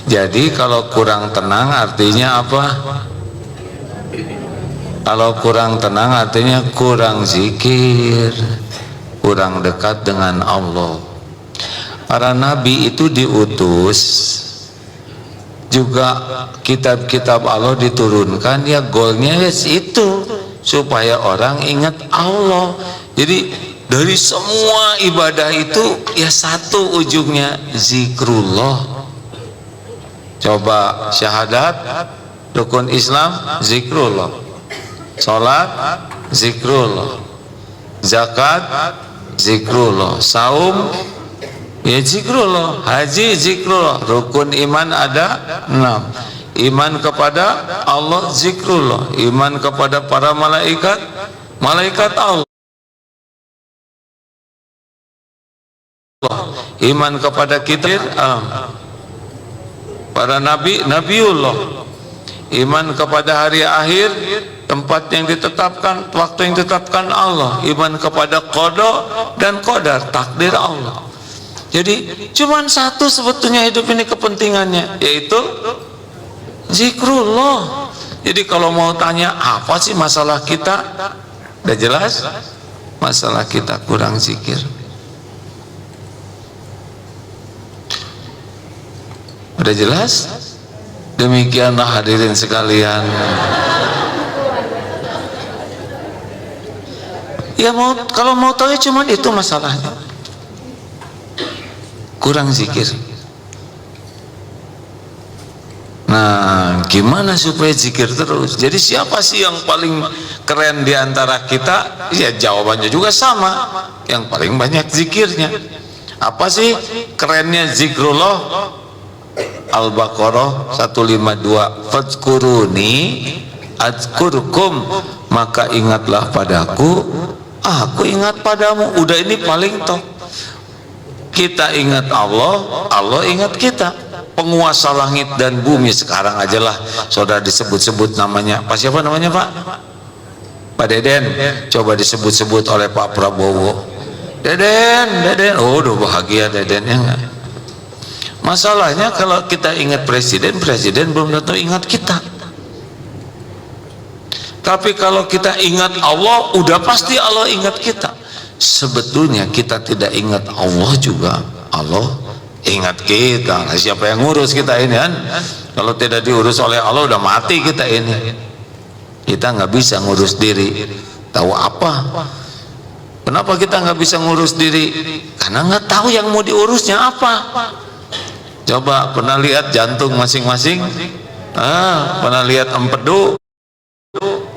Jadi kalau kurang tenang artinya apa? Kalau kurang tenang artinya kurang zikir, kurang dekat dengan Allah. Para nabi itu diutus, juga kitab-kitab Allah diturunkan, ya goalnya itu supaya orang ingat Allah. Jadi dari semua ibadah itu ya satu ujungnya zikrullah. Coba syahadat, rukun Islam, zikrullah. Salat, zikrullah. Zakat, zikrullah. Saum, ya zikrullah. Haji, zikrullah. Rukun iman ada 6. Iman kepada Allah, zikrullah. Iman kepada para malaikat, malaikat Allah. Iman kepada kita, para nabi, nabiullah. Iman kepada hari akhir, tempat yang ditetapkan, waktu yang ditetapkan Allah. Iman kepada qada dan qadar, takdir Allah. Jadi cuman satu sebetulnya hidup ini kepentingannya, yaitu zikrullah. Jadi kalau mau tanya apa sih masalah kita, udah jelas, masalah kita kurang zikir. Udah jelas? Demikianlah hadirin sekalian. Ya mau, kalau mau tahu ya cuman itu masalahnya, kurang zikir. Nah, gimana supaya zikir terus? Jadi siapa sih yang paling keren di antara kita? Ya jawabannya juga sama, yang paling banyak zikirnya. Apa sih kerennya zikrullah? Al-Baqarah 152, fadzkuruni adzkurkum, maka ingatlah padaku, aku ingat padamu. Udah, ini paling top. Kita ingat Allah, Allah ingat kita. Penguasa langit dan bumi sekarang aja lah saudara disebut-sebut namanya. Pak siapa namanya Pak? Pak Deden. Coba disebut-sebut oleh Pak Prabowo. Deden, Deden. Oh udah bahagia Dedennya enggak? Masalahnya kalau kita ingat presiden, presiden belum tentu ingat kita. Tapi kalau kita ingat Allah, udah pasti Allah ingat kita. Sebetulnya kita tidak ingat Allah juga, Allah ingat kita. Nah, siapa yang ngurus kita ini kan? Kalau tidak diurus oleh Allah, udah mati kita ini. Kita nggak bisa ngurus diri. Tahu apa? Kenapa kita nggak bisa ngurus diri? Karena nggak tahu yang mau diurusnya apa. Coba pernah lihat jantung masing-masing? Pernah lihat empedu?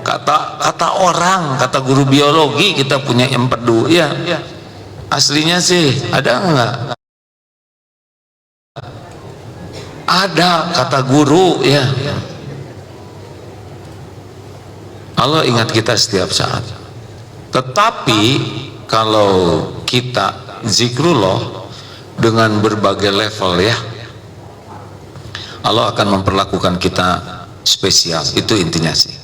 Kata orang, kata guru biologi kita punya empedu, ya. Aslinya sih ada enggak? Ada, kata guru, ya. Allah ingat kita setiap saat. Tetapi kalau kita zikrullah dengan berbagai level, ya, Allah akan memperlakukan kita spesial. Itu intinya sih.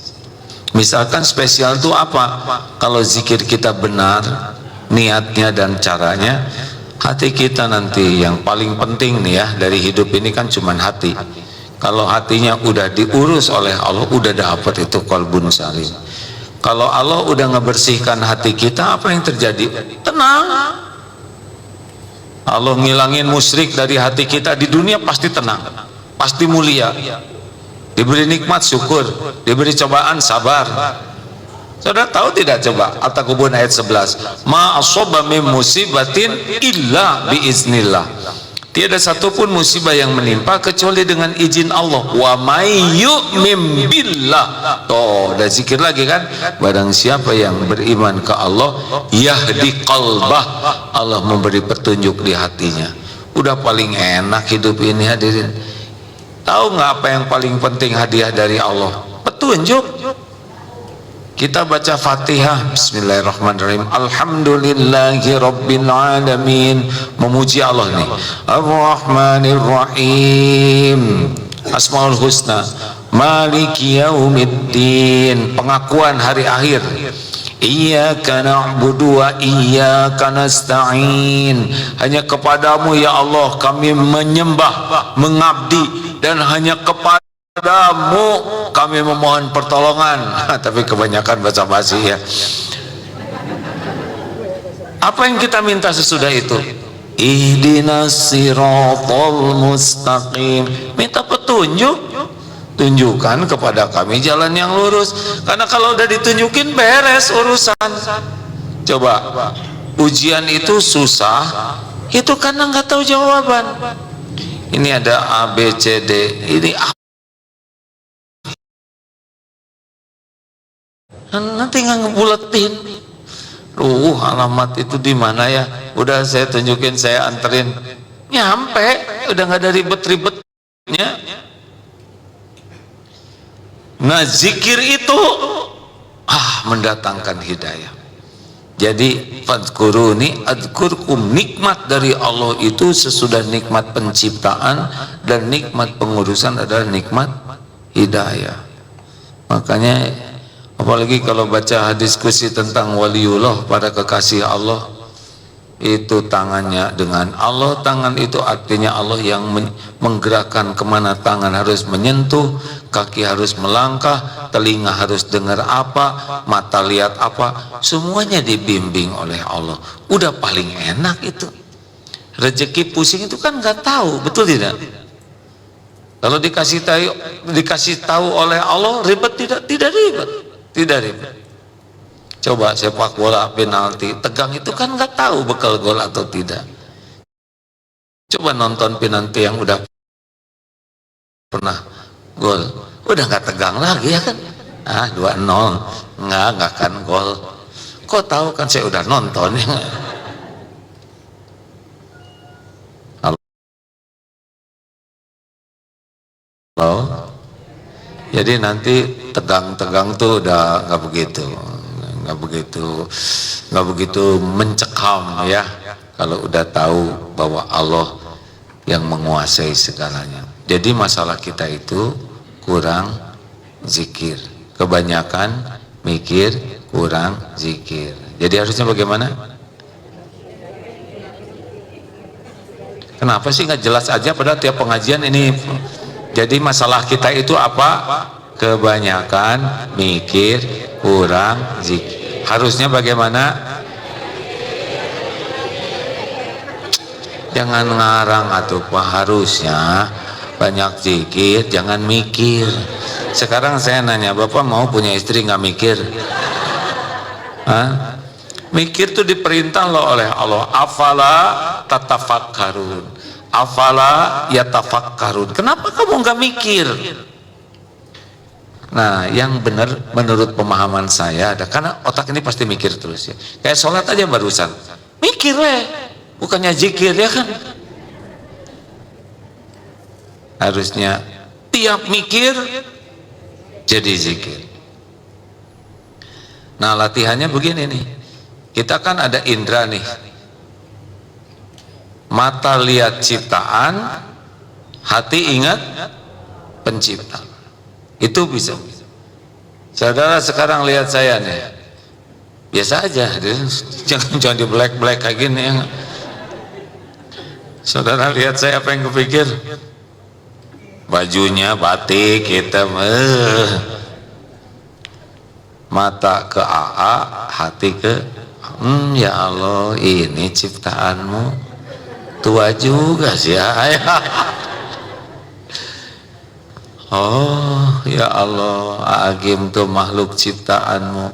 Misalkan spesial itu apa? Kalau zikir kita benar, niatnya dan caranya, hati kita nanti yang paling penting nih ya dari hidup ini kan cuman hati. Kalau hatinya udah diurus oleh Allah, udah dapat itu qalbun salim. Kalau Allah udah ngebersihkan hati kita, apa yang terjadi? Tenang. Allah ngilangin musyrik dari hati kita, di dunia pasti tenang, pasti mulia. Diberi nikmat syukur, diberi cobaan sabar. Saudara tahu tidak, coba At-Takabun ayat 11, ma asoba min musibatin illa biiznillah. Tiada satupun musibah yang menimpa kecuali dengan izin Allah. Wa may yu'min billah. Tuh, udah zikir lagi kan? Barang siapa yang beriman ke Allah, yahdi qalbah, Allah memberi petunjuk di hatinya. Udah paling enak hidup ini hadirin. Tahu nggak apa yang paling penting hadiah dari Allah? Petunjuk. Kita baca Fatihah, bismillahirrahmanirrahim, alhamdulillahi rabbil alamin, memuji Allah nih, ar-rahmanir rahim, asmaul husna, Maliki yaumiddin, pengakuan hari akhir. Iyyaka na'budu wa iyyaka nasta'in, hanya kepadamu ya Allah kami menyembah, mengabdi, dan hanya kepadamu kami memohon pertolongan. Tapi kebanyakan basa-basi ya. Apa yang kita minta sesudah itu? Ihdinas siratal mustaqim, minta petunjuk, tunjukkan kepada kami jalan yang lurus. Karena kalau udah ditunjukin beres urusan. Coba, ujian itu susah itu karena nggak tahu jawaban. Ini ada A B C D, ini nanti nggak ngebuletin. Alamat itu di mana ya? Udah saya tunjukin, saya anterin, nyampe, udah nggak ada ribet-ribetnya. Nah, zikir itu mendatangkan hidayah. Jadi fadkuruni adzkurkum, nikmat dari Allah itu sesudah nikmat penciptaan dan nikmat pengurusan adalah nikmat hidayah. Makanya apalagi kalau baca diskusi tentang waliullah, para kekasih Allah, itu tangannya dengan Allah. Tangan itu artinya Allah yang menggerakkan kemana tangan harus menyentuh, kaki harus melangkah, telinga harus dengar apa, mata lihat apa, semuanya dibimbing oleh Allah. Udah paling enak itu. Rezeki pusing itu kan nggak tahu, betul tidak? Kalau dikasih tahu oleh Allah ribet tidak? Tidak ribet, tidak ribet. Coba sepak bola penalti, tegang itu kan nggak tahu bekal gol atau tidak. Coba nonton penalti yang udah pernah gol, udah nggak tegang lagi ya kan? 2-0, nggak akan gol. Kok tahu kan saya udah nonton ya. Halo. Jadi nanti tegang-tegang tuh udah nggak begitu. Nggak begitu mencekam ya, kalau udah tahu bahwa Allah yang menguasai segalanya. Jadi masalah kita itu kurang zikir, kebanyakan mikir, kurang zikir. Jadi harusnya bagaimana? Kenapa sih nggak jelas aja pada tiap pengajian ini? Jadi masalah kita itu apa? Kebanyakan mikir, kurang zikir. Harusnya bagaimana? Jangan ngarang atuh Pak, harusnya banyak zikir, jangan mikir. Sekarang saya nanya, Bapak mau punya istri nggak mikir? Mikir tuh diperintah loh oleh Allah. Afala tatafakkarun, afala yatafakkarun. Kenapa kamu nggak mikir? Nah, yang benar menurut pemahaman saya ada, karena otak ini pasti mikir terus ya. Kayak sholat aja barusan, mikir bukannya zikir ya kan? Harusnya tiap mikir jadi zikir. Nah, latihannya begini nih. Kita kan ada indera nih. Mata lihat ciptaan, hati ingat pencipta. Itu bisa. Saudara sekarang lihat saya nih, biasa aja, jangan di black kayak gini ya. Saudara lihat saya, apa yang kepikir? Bajunya batik hitam, mata ke AA, hati ke ya Allah, ini ciptaanmu tua juga sih ya. Oh ya Allah, Agim tuh makhluk ciptaanmu,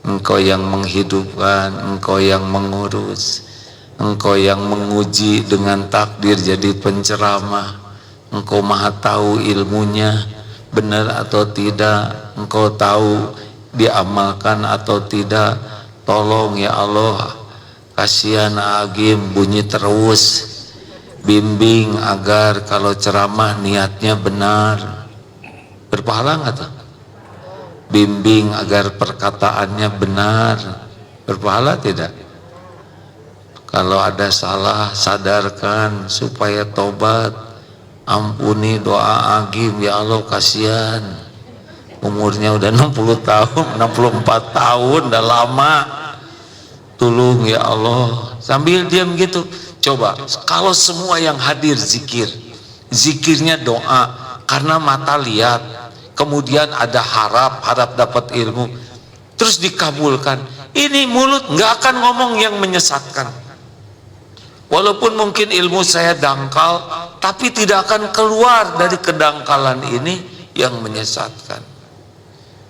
Engkau yang menghidupkan, Engkau yang mengurus, Engkau yang menguji dengan takdir jadi penceramah, Engkau maha tahu ilmunya benar atau tidak, Engkau tahu diamalkan atau tidak. Tolong ya Allah, kasihan Agim bunyi terus, bimbing agar kalau ceramah niatnya benar. Berpahala nggak tuh? Bimbing agar perkataannya benar. Berpahala tidak? Kalau ada salah sadarkan supaya tobat. ampuni doa Agim ya Allah, kasihan umurnya udah 60 tahun 64 tahun, udah lama, tolong ya Allah. Sambil diam gitu, coba kalau semua yang hadir zikirnya doa, karena mata lihat, kemudian ada harap dapat ilmu, terus dikabulkan. Ini mulut nggak akan ngomong yang menyesatkan. Walaupun mungkin ilmu saya dangkal, tapi tidak akan keluar dari kedangkalan ini yang menyesatkan.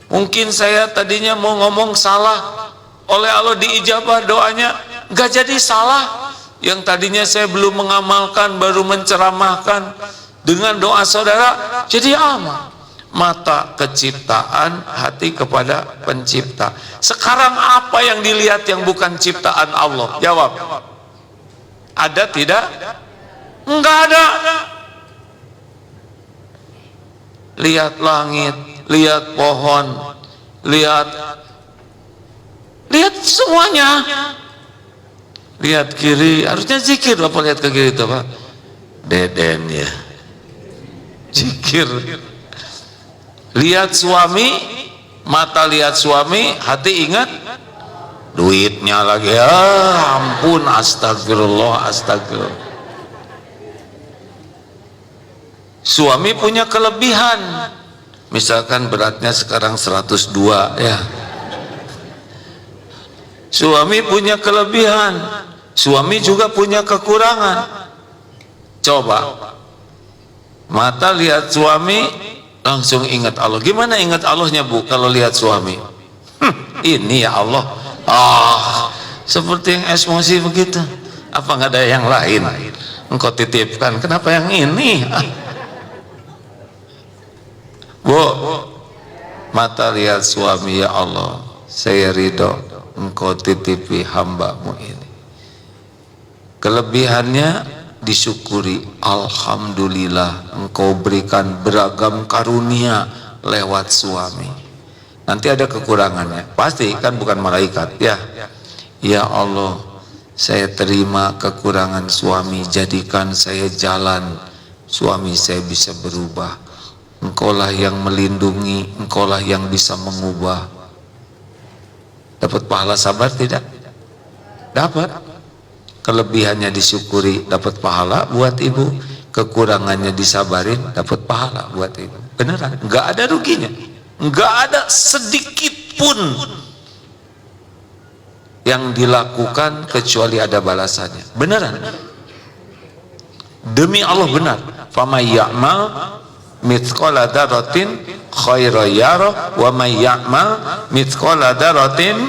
Mungkin saya tadinya mau ngomong salah, oleh Allah diijabah doanya, nggak jadi salah. Yang tadinya saya belum mengamalkan, baru menceramahkan, dengan doa saudara jadi amal. Mata keciptaan, hati kepada pencipta. Sekarang apa yang dilihat yang bukan ciptaan Allah? Jawab. Ada tidak? Enggak ada. Lihat langit, lihat pohon, lihat semuanya. Lihat kiri, harusnya zikir. Apa lihat ke kiri itu Pak? Deden ya, zikir. Lihat suami, mata lihat suami, hati ingat duitnya lagi. Ampun, astagfirullah. Suami punya kelebihan, misalkan beratnya sekarang 102 ya. Suami punya kelebihan, suami juga punya kekurangan. Coba mata lihat suami, langsung ingat Allah. Gimana ingat Allahnya Bu kalau lihat suami? Ini ya Allah. Seperti yang emosi begitu. Apa nggak ada yang lain? Engkau titipkan, kenapa yang ini? Bu, mata lihat suami, ya Allah, saya ridho engkau titipi hambamu ini. Kelebihannya disyukuri, alhamdulillah engkau berikan beragam karunia lewat suami. Nanti ada kekurangannya, pasti kan, bukan malaikat ya. Ya Allah, saya terima kekurangan suami, jadikan saya jalan suami saya bisa berubah. Engkaulah yang melindungi, engkaulah yang bisa mengubah. Dapat pahala sabar tidak? Dapat. Kelebihannya disyukuri, dapat pahala buat ibu. Kekurangannya disabarin, dapat pahala buat ibu. Beneran, nggak ada ruginya, nggak ada sedikit pun yang dilakukan kecuali ada balasannya. Beneran, demi Allah benar. Famay ya'mal mithqala dzarratin khairan yarah wa may ya'mal mithqala dzarratin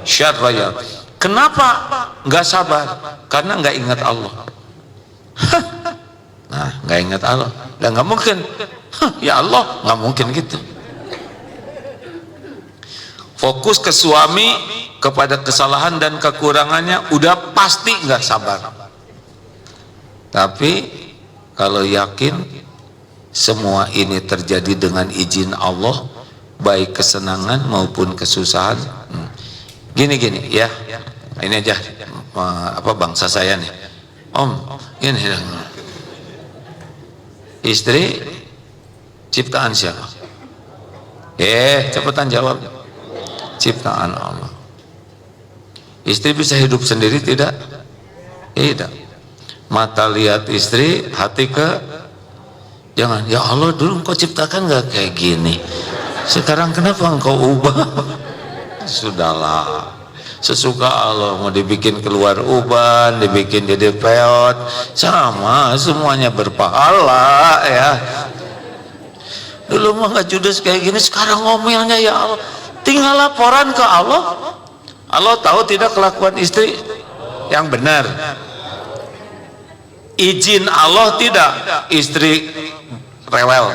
syarran yarah. Kenapa nggak sabar? Karena nggak ingat Allah. Nah, nggak ingat Allah, dan nggak mungkin. Ya Allah, nggak mungkin gitu. Fokus ke suami, kepada kesalahan dan kekurangannya, udah pasti nggak sabar. Tapi kalau yakin semua ini terjadi dengan izin Allah, baik kesenangan maupun kesusahan. Gini ya, ini aja bangsa saya nih, Om, ini istri ciptaan siapa? Cepetan jawab. Ciptaan Allah. Istri bisa hidup sendiri tidak? Tidak. Mata lihat istri, hati ke jangan. Ya Allah, dulu engkau ciptakan nggak kayak gini, sekarang kenapa engkau ubah? Sudahlah, sesuka Allah. Mau dibikin keluar uban, dibikin jadi peot, sama, semuanya berpahala ya. Dulu mah nggak judes kayak gini, sekarang ngomelnya ya Allah. Tinggal laporan ke Allah. Allah tahu tidak kelakuan istri yang benar. Izin Allah tidak, istri rewel.